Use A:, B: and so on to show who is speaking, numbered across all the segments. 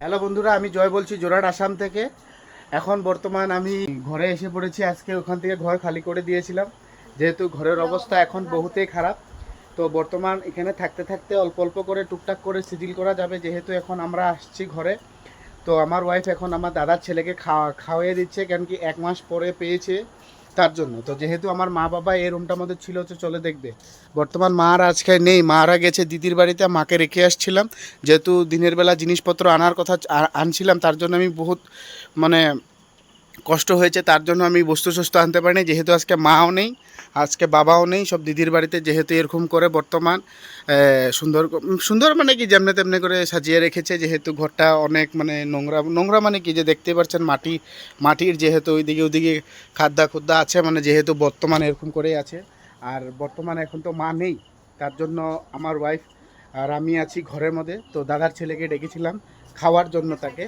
A: Hello বন্ধুরা, আমি জয় বলছি জোরহাট আসাম থেকে। এখন বর্তমান আমি ঘরে এসে পড়েছি। আজকে ওখান থেকে ঘর খালি করে দিয়েছিলাম, যেহেতু ঘরের অবস্থা এখন বহুতই খারাপ। তো বর্তমান এখানে থাকতে থাকতে অল্প অল্প করে টুকটাক করে সিজিল করা যাবে, যেহেতু এখন আমরা আসছি ঘরে। তো আমার ওয়াইফ এখন আমার দাদার ছেলেকে খাওয়াইয়ে দিচ্ছে, কেন কি 1 মাস পরে পেয়েছে তার জন্য। তো যেহেতু আমার মা বাবা এই রুমটার মধ্যে ছিল, তো চলে দেখবে। বর্তমান মা আর আজকে নেই, মারা গেছে দিদির বাড়িতে। মাকে রেখে আসছিলাম, যেহেতু দিনের বেলা জিনিসপত্র আনার কথা আনছিলাম, তার জন্য আমি বহুত মানে কষ্ট হয়েছে, তার জন্য আমি বস্তু সস্তু আনতে পারিনি। যেহেতু আজকে মাও নেই, আজকে বাবাও নেই, সব দিদির বাড়িতে। যেহেতু এরকম করে বর্তমান সুন্দর সুন্দর মানে কি যেমনে তেমনি করে সাজিয়ে রেখেছে, যেহেতু ঘরটা অনেক মানে নোংরা নোংরা, মানে কি যে দেখতে পাচ্ছেন মাটির, যেহেতু ওইদিকে ওইদিকে খাদ্যা খুদ্দা আছে, মানে যেহেতু বর্তমান এরকম করেই আছে। আর বর্তমানে এখন তো মা নেই, তার জন্য আমার ওয়াইফ আর আমি আছি ঘরের মধ্যে। তো দাদার ছেলেকে ডেকেছিলাম খাওয়ার জন্য তাকে।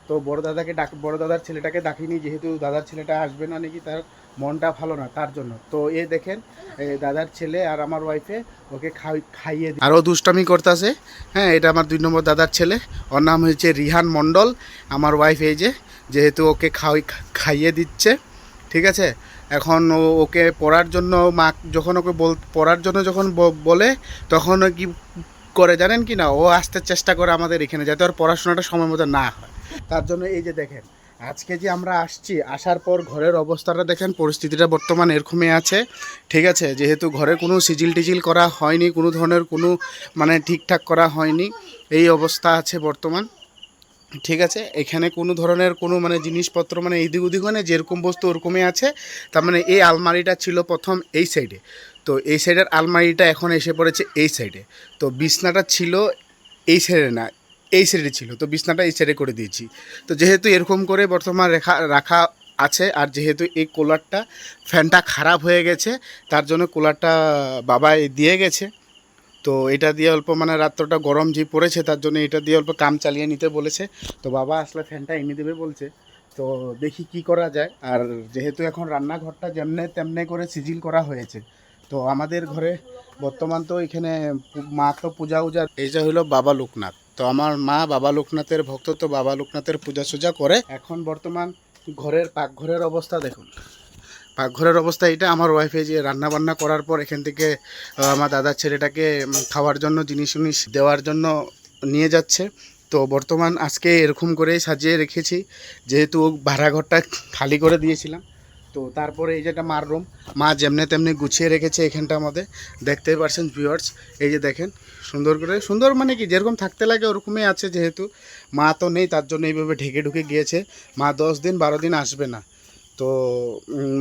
A: তো বড় দাদার ছেলেটাকে ডাকিনি, যেহেতু দাদার ছেলেটা আসবে না নাকি, তার মনটা ভালো না, তার জন্য। তো এ দেখেন, দাদার ছেলে আর আমার ওয়াইফে ওকে খাইয়ে আরও দুষ্টামি করতেছে। হ্যাঁ, এটা আমার 2 নম্বর দাদার ছেলে, ওর নাম হয়েছে রিহান মণ্ডল। আমার ওয়াইফ এই যেহেতু ওকে খাইয়ে দিচ্ছে, ঠিক আছে। এখন ওকে পড়ার জন্য মা যখন ওকে পড়ার জন্য যখন বলে, তখন ও কি করে জানেন কি না, ও আসতে চেষ্টা করে আমাদের এখানে, যাতে ওর পড়াশোনাটা সময় মতো না হয়। তার জন্য এই যে দেখেন, আজকে যে আমরা আসছি, আসার পর ঘরের অবস্থাটা দেখেন, পরিস্থিতিটা বর্তমান এরকমই আছে, ঠিক আছে। যেহেতু ঘরে কোনো সিজিল টিজিল করা হয়নি, কোনো ধরনের কোনো মানে ঠিকঠাক করা হয়নি, এই অবস্থা আছে বর্তমান, ঠিক আছে। এখানে কোনো ধরনের কোনো মানে জিনিসপত্র মানে এদিক ওদিক মানে যেরকম বস্তু ওরকমই আছে। তার মানে এই আলমারিটা ছিল প্রথম এই সাইডে, তো এই সাইডের আলমারিটা এখন এসে পড়েছে এই সাইডে। তো বিছনাটা ছিল এই সাইডে না, এই সাইডে ছিল, তো বিছনাটা এই সাইডে করে দিয়েছি। তো যেহেতু এরকম করে বর্তমান রাখা আছে, আর যেহেতু এই কুলারটা ফ্যানটা খারাপ হয়ে গেছে, তার জন্য কুলারটা বাবা দিয়ে গেছে। তো এটা দিয়ে অল্প মানে রাত্রটা গরম যে পড়েছে, তার জন্য এটা দিয়ে অল্প কাম চালিয়ে নিতে বলেছে। তো বাবা আসলে ফ্যানটা এনে দেবে বলছে, তো দেখি কি করা যায়। আর যেহেতু এখন রান্নাঘরটা যেমনে তেমনে করে সিজিল করা হয়েছে, তো আমাদের ঘরে বর্তমান তো এখানে মা তো পূজা উজা, এই যে হলো বাবা লোকনাথ। তো আমার মা বাবা লোকনাথের ভক্ত, তো বাবা লোকনাথের পূজা সুজা করে। এখন বর্তমান ঘরের পাকঘরের অবস্থা দেখুন, পাকঘরের অবস্থা এটা। আমার ওয়াইফে যে রান্না বান্না করার পর এখান থেকে আমার দাদার ছেলেটাকে খাওয়ার জন্য জিনিস দেওয়ার জন্য নিয়ে যাচ্ছে। তো বর্তমান আজকে এরকম করে সাজিয়ে রেখেছি, যেহেতু ভাড়া ঘরটা খালি করে দিয়েছিলাম। তো তারপরে এই যেটা মার রুম, মা যেমনে তেমনি গুছিয়ে রেখেছে এখানটা আমাদের, দেখতেই পারছেন ভিউয়ার্স। এই যে দেখেন, সুন্দর করে, সুন্দর মানে কি যেরকম থাকতে লাগে ওরকমই আছে। যেহেতু মা তো নেই, তার জন্য এইভাবে ঢেকে ঢুকে গিয়েছে। মা 10 দিন 12 দিন আসবে না। তো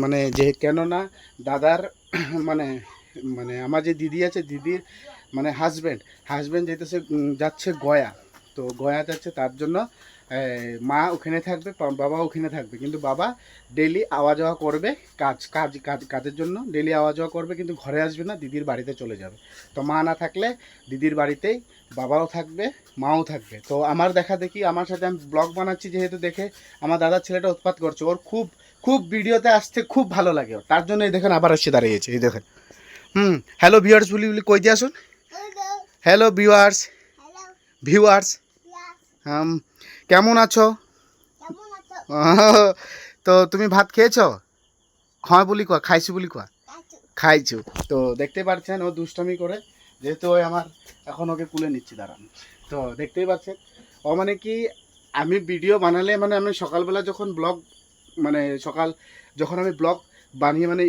A: মানে যে কেননা দাদার মানে মানে আমার যে দিদি আছে, দিদির মানে হাজব্যান্ড যেতেছে যাচ্ছে গয়া। তো গয়া যাচ্ছে, তার জন্য মা ওখানে থাকবে, বাবা ওখানে থাকবে। কিন্তু বাবা ডেলি আওয়া যাওয়া করবে, কাজের জন্য ডেলি আওয়া যাওয়া করবে, কিন্তু ঘরে আসবে না, দিদির বাড়িতে চলে যাবে। তো মা না থাকলে দিদির বাড়িতেই বাবাও থাকবে, মাও থাকবে। তো আমার দেখা দেখি, আমার সাথে আমি ব্লগ বানাচ্ছি, যেহেতু দেখে আমার দাদার ছেলেটা উৎপাত করছে, ওর খুব খুব ভিডিওতে আসতে খুব ভালো লাগে, তার জন্য এই দেখেন আবার এসে দাঁড়িয়েছে, এই দেখেন। হ্যালো ভিউয়ার্স বলি বলি কই দিয়ে আসুন। হ্যালো ভিউয়ার্স, ভিউয়ার্স কেমন আছো? তো তুমি ভাত খেয়েছো? হ্যাঁ বলি কোয়া, খাইছি বলি কোয়া। খাইছো। তো দেখতে পাচ্ছেন ও দুষ্টামি করে, যেহেতু ওই আমার এখন ওকে কুলে নিচ্ছি, দাঁড়ান। তো দেখতেই পাচ্ছেন ও মানে কি, আমি ভিডিও বানালে মানে আমি সকালবেলা যখন ব্লগ মানে যখন আমি ব্লগ বানিয়ে মানে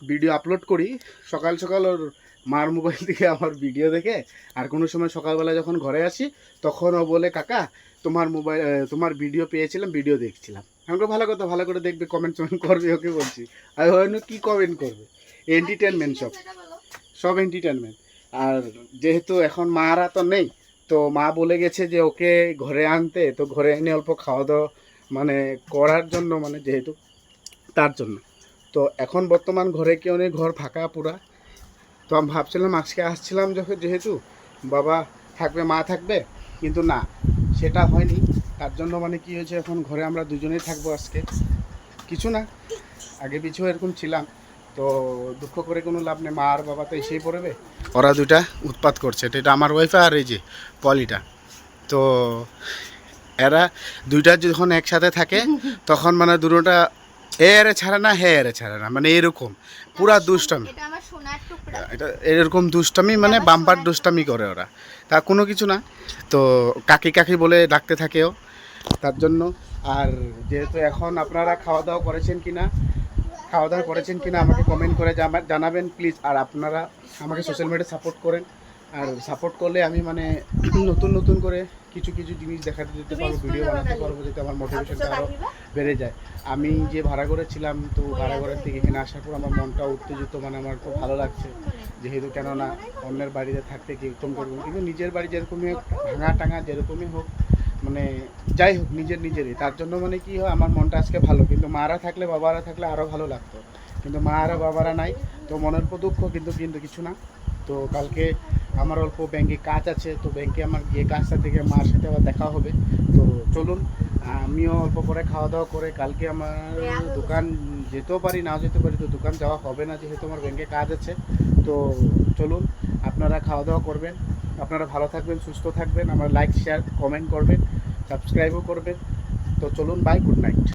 A: ভিডিও আপলোড করি, সকাল সকাল ওর মার মোবাইল থেকে আমার ভিডিও দেখে। আর কোনো সময় সকালবেলা যখন ঘরে আসি, তখন ও বলে কাকা তোমার ভিডিও পেয়েছিলাম, ভিডিও দেখছিলাম। আমাকে ভালো কথা, ভালো করে দেখবে, কমেন্ট করবে, ওকে বলছি। আর হয়তো কী কমেন্ট করবে, এন্টারটেনমেন্ট সব এন্টারটেনমেন্ট। আর যেহেতু এখন মারা তো নেই, তো মা বলে গেছে যে ওকে ঘরে আনতে, তো ঘরে এনে অল্প খাওয়া দাওয়া মানে করার জন্য, মানে যেহেতু তার জন্য। তো এখন বর্তমান ঘরে কেউ নেই, ঘর ফাঁকা পুরা। তো আমি ভাবছিলাম আজকে আসছিলাম যখন, যেহেতু বাবা থাকবে মা থাকবে, কিন্তু না, সেটা হয়নি। তার জন্য মানে কি হয়েছে, এখন ঘরে আমরা দুজনেই থাকবো আজকে। কিছু না, আগে পিছু এরকম ছিলাম। তো দুঃখ করে কোনো লাভ নেই, মা আর বাবা তো এসেই পড়বে। ওরা দুইটা উৎপাত করছে, এটা আমার ওয়াইফ আর এই যে পলিটা। তো এরা দুইটা যখন একসাথে থাকে তখন মানে দুটোটা এ এরে ছাড়ে না, হে এরে ছাড়ে না, মানে এরকম পুরা দুষ্টামি।
B: এটা আমার সোনার টুকরা।
A: এটা এরকম দুষ্টামি, মানে বাম্পার দুষ্টামি করে ওরা, তা কোনো কিছু না। তো কাকি কাকি বলে ডাকতে থাকেও তার জন্য। আর যেহেতু এখন আপনারা খাওয়া দাওয়া করেছেন কিনা, আমাকে কমেন্ট করে জানাবেন প্লিজ। আর আপনারা আমাকে সোশ্যাল মিডিয়ায় সাপোর্ট করেন, আর সাপোর্ট করলে আমি মানে নতুন নতুন করে কিছু কিছু জিনিস দেখাতে দিতে পারবো, ভিডিও বানাতে পারবো, যাতে আমার মোটিভেশনটা আরও বেড়ে যায়। আমি যে ভাড়া ঘরে ছিলাম, তো ভাড়া ঘরের থেকে এখানে আসার পর আমার মনটা উত্তেজিত, মানে আমার খুব ভালো লাগছে। যেহেতু কেননা অন্যের বাড়িতে থাকতে কীরকম করবো, কিন্তু নিজের বাড়ি যেরকমই হোক, ভাঙা টাঙা যেরকমই হোক, মানে যাই হোক নিজেরই, তার জন্য মানে কি হয় আমার মনটা আজকে ভালো। কিন্তু মারা থাকলে, বাবারা থাকলে আরও ভালো লাগতো, কিন্তু মারা বাবারা নাই, তো মনের উপর দুঃখ, কিন্তু কিছু না। তো কালকে আমার অল্প ব্যাংকে কাজ আছে, তো ব্যাংকে আমার গিয়ে কাজটা থেকে মার সাথে আবার দেখা হবে। তো চলুন, আমিও অল্প করে খাওয়া দাওয়া করে, কালকে আমার দোকান যেতেও পারি নাও যেতে পারি, তো দোকান যাওয়া হবে না যেহেতু আমার ব্যাংকে কাজ আছে। তো চলুন, আপনারা খাওয়া দাওয়া করবেন, আপনারা ভালো থাকবেন, সুস্থ থাকবেন, আমার লাইক শেয়ার কমেন্ট করবেন, সাবস্ক্রাইবও করবেন। তো চলুন, বাই, গুড নাইট।